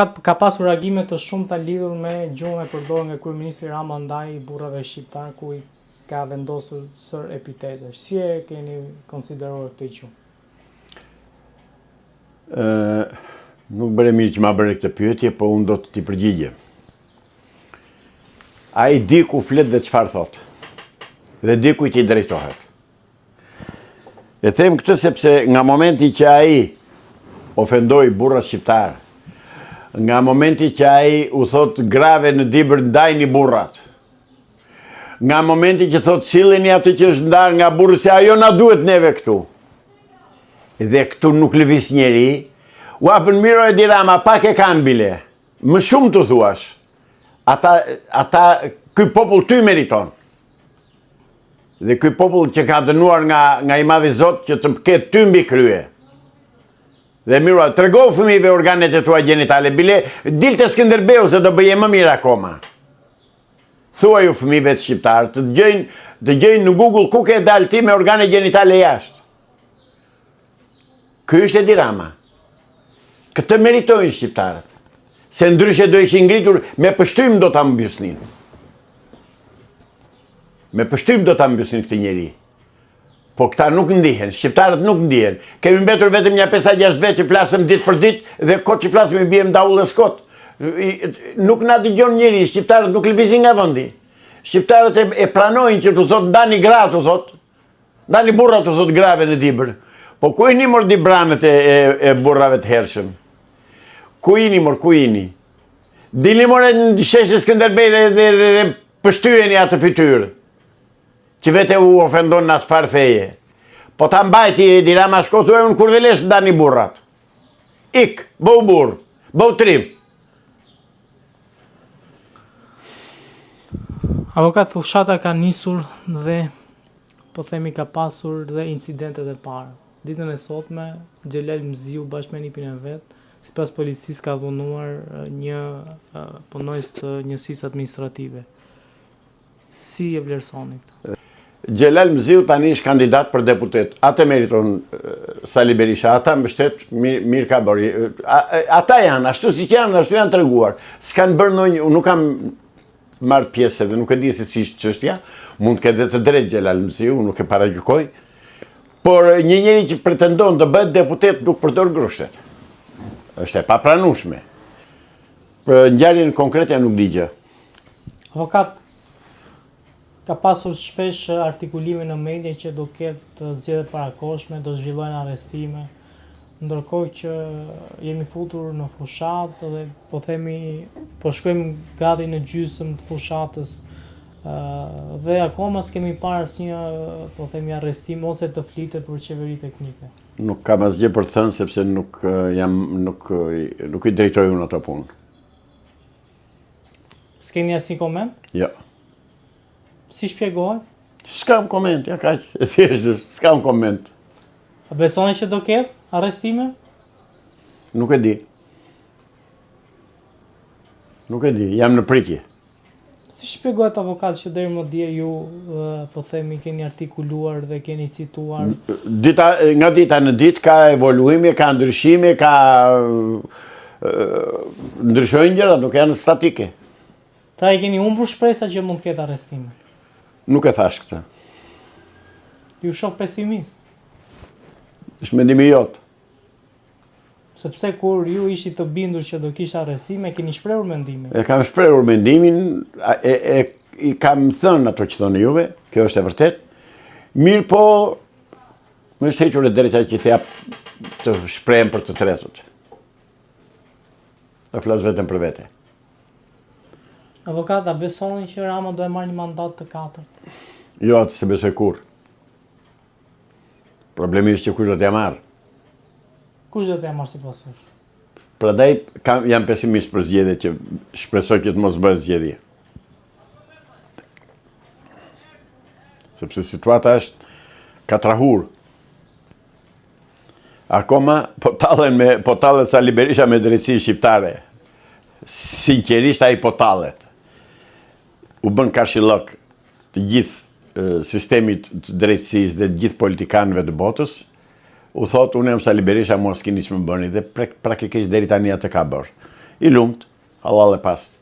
Ka pasur reagime të shumta lidhur me gjuhën e përdorur nga kryeministri Rama ndaj burrave shqiptar, ku i ka vendosur sër epitetesh. Si e keni konsideruar këtë gjuhë? Nuk bëre mirë që ma bëre këtë pyetje, po unë do të t'i përgjigje. Ai di ku flet dhe çfarë thot. Dhe di ku i drejtohet. E them këtë sepse nga momenti që ai ofendoi burrat shqiptar, nga momenti që ai u thot grave në Dibër ndajni burrat, nga momenti që thot silleni atë që është ndar nga burri se ajo na duhet neve këtu. Dhe këtu nuk lëviz njeri, u hapën Miro Edi Rama, pak e kanë bile. Më shumë të thuash. Ata ky popull ty meriton. Dhe ky popull që ka dënuar nga i madhi Zot që të ketë ty mbi krye. Dhe Miro, tregoj fëmijëve organet e tua gjenitale, bile dilte Skënderbeu se do bëje më mirë akoma. Thuaj ju fëmijëve të shqiptar, të dëgjojnë në Google ku ke dalë ti me organe gjenitale jashtë. Ky është Edi Rama. Këtë meritojnë shqiptarët. Se ndryshe do ishin ngritur, me pështym do ta mbysnin. Me pështym do ta mbysnin këtë njeri. Po këta nuk ndihen, shqiptarët nuk ndihen. Kemi mbetur vetëm një 5-6 vetë që flasëm ditë për ditë, dhe kot që flasëm i biem daullës kot. Nuk na dëgjon njeri, shqiptarët nuk lëvizin nga vendi. Shqiptarët e pranojnë që të thot ndani gra, të thot. Ndani burra, të thot grave në Dibër. Po ku jeni mor dibranët e burrave të hershëm? Ku jeni mor, ku jeni? Dini mor e në sheshë Skënderbej dhe pështyeni atë fytyrë, që vete u ofendon në atë farë feje. Po ta mbajti Edi Rama shkotu e unë kur velesh ndani burrat. Ik, bëu burr, bëu trim. Avokat, fushata ka nisur dhe po themi ka pasur dhe incidentet e parë. Ditën e sotme, Xhelal Mziu bashkë me ekipin e vet, sipas policisë ka dhunuar një punonjës të njësisë administrative. Si e vlerësoni këtë? Xhelal Mziu tani është kandidat për deputet. Atë meriton Sali Berisha, ata mbështet mirë ka bëri. Ata janë, ashtu si që janë, ashtu janë treguar. S'kan bërë ndonjë, unë nuk kam marrë pjesë dhe nuk e di se si është çështja. Mund të ketë të drejtë Xhelal Mziu, nuk e paragjykoj. Por një njeri që pretendon të bëhet deputet nuk përdor grushtet. Është e papranueshme. Për ngjarjen konkrete nuk di gjë. Avokat, ka pasur shpesh artikulime në media që do ketë zgjedhje parakoshme, do zhvillohen arrestime, ndërkohë që jemi futur në fushat dhe po shkojmë gati në gjysmë të fushatës. Dhe akoma s'kemi parë asnjë, po themi, arrestim ose të flitet për qeveri teknike. Nuk kam asgjë për të thënë sepse nuk i drejtoj unë ato punë. S'keni asnjë koment? Jo. Si shpjegohet? S'kam koment, ja kaq, e thjeshtë, s'kam koment. A besoni që do ketë arrestime? Nuk e di. Nuk e di, jam në pritje. Si shpjegohet, avokat, që deri më dje ju, po themi, keni artikuluar dhe keni cituar? Nga dita në ditë ka evoluime, ka ndryshime, ka ndryshojnë gjëra, nuk janë statike. Pra i keni humbur shpresa që mund të ketë arrestime? Nuk e thash këtë. Ju shoh pesimist? Është mendimi jot. Sepse kur ju ishit të bindur që do kishte arrestime, keni shprehur mendimin. E kam shprehur mendimin, i kam thënë ato që thonë juve, kjo është e vërtet. Mirë po, më është hequr e drejta që të shprehem për të tretët. Të flas vetëm për vete. Avokat, a besoni që Rama do e marrë një mandat të 4? Jo, atë se besoj kur. Problemi është që kush do t'ja marrë. Kush do t'ja marrë sipas jush? Prandaj jam pesimist për zgjedhje që shpresoj që të mos bëhet zgjedhje. Sepse situata është katrahur. Akoma po tallet Sali Berisha me drejtësi shqiptare. Sinqerisht ai po tallet. U bën kashillok të gjithë sistemit të drejtësisë dhe të gjithë politikanëve të botës. U thot, unë jam Sali Berisha, mos keni ç'më bëni, dhe praktikisht deri tani atë ka bërë. I lumt, halal e past.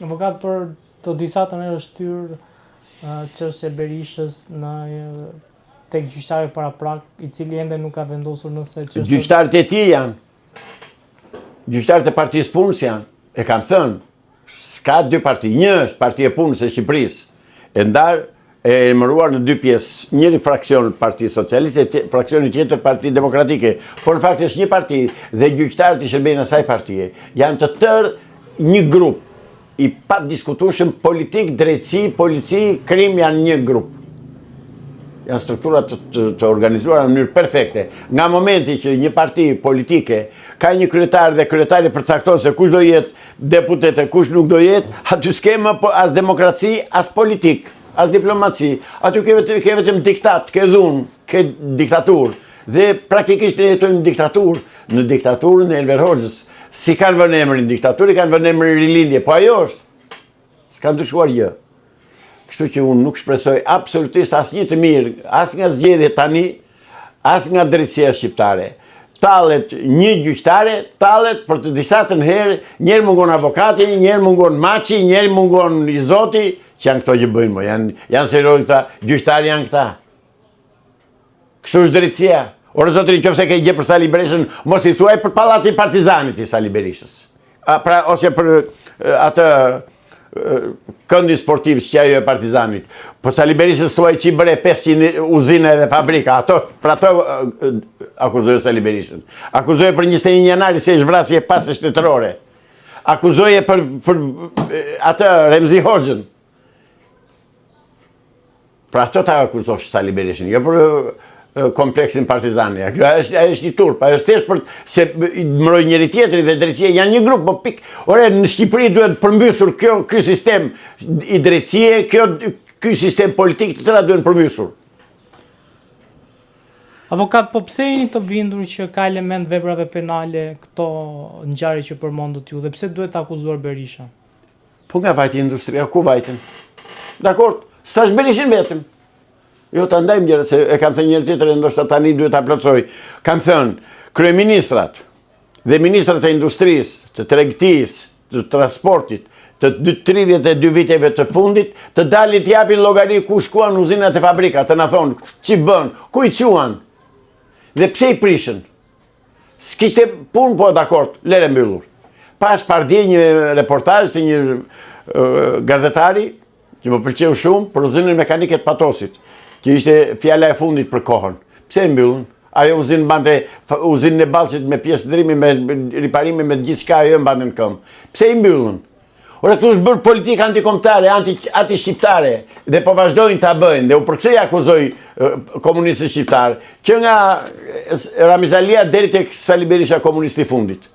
Avokat, për të disa të nërë shtyrë çështja e Berishës tek gjyqtari paraprak, i cili ende nuk ka vendosur nëse çështja... Gjyqtarët e tij janë. Gjyqtarët e Partisë Punës janë. E kanë thënë, s'ka dy parti. Një është Partia e Punës e Shqipërisë, e ndarë e emëruar në dy pjesë. Njëri fraksion Parti Socialiste, fraksioni tjetër Parti Demokratike. Por në fakt është një parti dhe gjyqtarët i shërbejnë asaj partie. Janë të tërë një grup i pa diskutueshëm, politik, drejtësi, polici, krim janë një grup. Janë strukturat të organizuara në mënyrë perfekte. Nga momenti që një parti politike ka një kryetar dhe kryetari përcakton se kush do jetë deputet e kush nuk do jetë, aty s'ke më as demokraci, as politik, as diplomaci. Aty ke vetëm diktat, ke dhunë, ke diktaturë. Dhe praktikisht ne jetojmë diktaturë. Në diktaturën e Enver Hoxhës, si kanë vënë emrin diktaturë, kanë vënë emrin rilindje, po ajo është. S'kan ndryshuar gjë. Kështu që unë nuk shpresoj absolutisht asnjë të mirë, as nga zgjedhjet tani, as nga drejtësia shqiptare. Tallet një gjyqtare, tallet për të disa të herë, njerë mungon avokati, njerë mungon maçi, njerë mungon i zoti, që janë këto që bëjnë mo, janë serioz këta, gjyqtarë janë këta. Kështu është drejtësia. Ore zotëri, nëse ke gjë për Sali Berishën, mos i thuaj për pallati Partizanit i Sali Berishës. Pra ose për atë këndi sportiv që ajo e Partizanit. Po Sali Berishës thuaj që i bëre 500 uzine dhe fabrika. Për ato akuzoje Sali Berishën. Akuzoje për 21 janari se është vrasje pasë shtetërore. Akuzoje për atë Remzi Hoxhën. Pra ato ta akuzosh Sali Berishën. Jo për kompleksin Partizani. Ajo është një turp, ajo është thjesht për se mbroj njëri tjetri dhe drejtësia janë një grup, po pik. Ore, në Shqipëri duhet përmbysur ky sistem i drejtësie, ky sistem politik, të tëra duhet përmbysur. Avokat, po pse jeni të bindur që ka element veprave penale këto ngjarje që përmendët ju dhe pse duhet akuzuar Berisha? Po nga vajti industria, ku vajten? Dakor, s'tash Berishin vetëm. Jo të ndajmë gjërë, se e kam thënë njërë tjetër, e ndoshta tani duhet ta plotësoj. Kam thënë, kryeministrat dhe ministrat e industrisë, të tregtisë, të transportit, të 32 viteve të fundit, të dalin të japin llogari ku shkuan uzinat e fabrikat, të na thonë ç'i bën, ku i quan, dhe pse i prishën. S'kishte punë, po dakord, lere mbyllur. Pas pardje një reportazh të një gazetari, që më pëlqeu shumë, për uzinën mekanike të Patosit, që ishte fjala e fundit për kohën. Pse e mbyllën? Ajo uzinë bante, uzinën e Ballshit me pjesë ndrimi, me riparime, me gjithçka ajo mbante në këmbë. Pse i mbyllën? Ora këtu është bërë politikë antikombëtare, anti-shqiptare, dhe po vazhdojnë ta bëjnë, dhe u për këtë akuzoj komunistët shqiptarë, që nga Ramizalia deri tek Sali Berisha komunisti i fundit.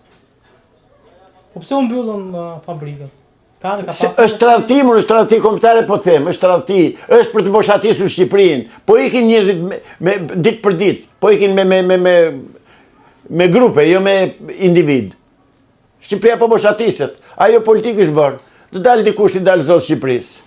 Po pse u mbyllën fabrikët? Është tradhtim, është tradhti kombëtare, po them, është tradhti, është për të boshatisur Shqipërinë. Po ikin njerëzit ditë për ditë, po ikin me grupe, jo me individ. Shqipëria po boshatiset, ajo politikë është bërë, të dalë dikush i dalë zotë Shqipërisë.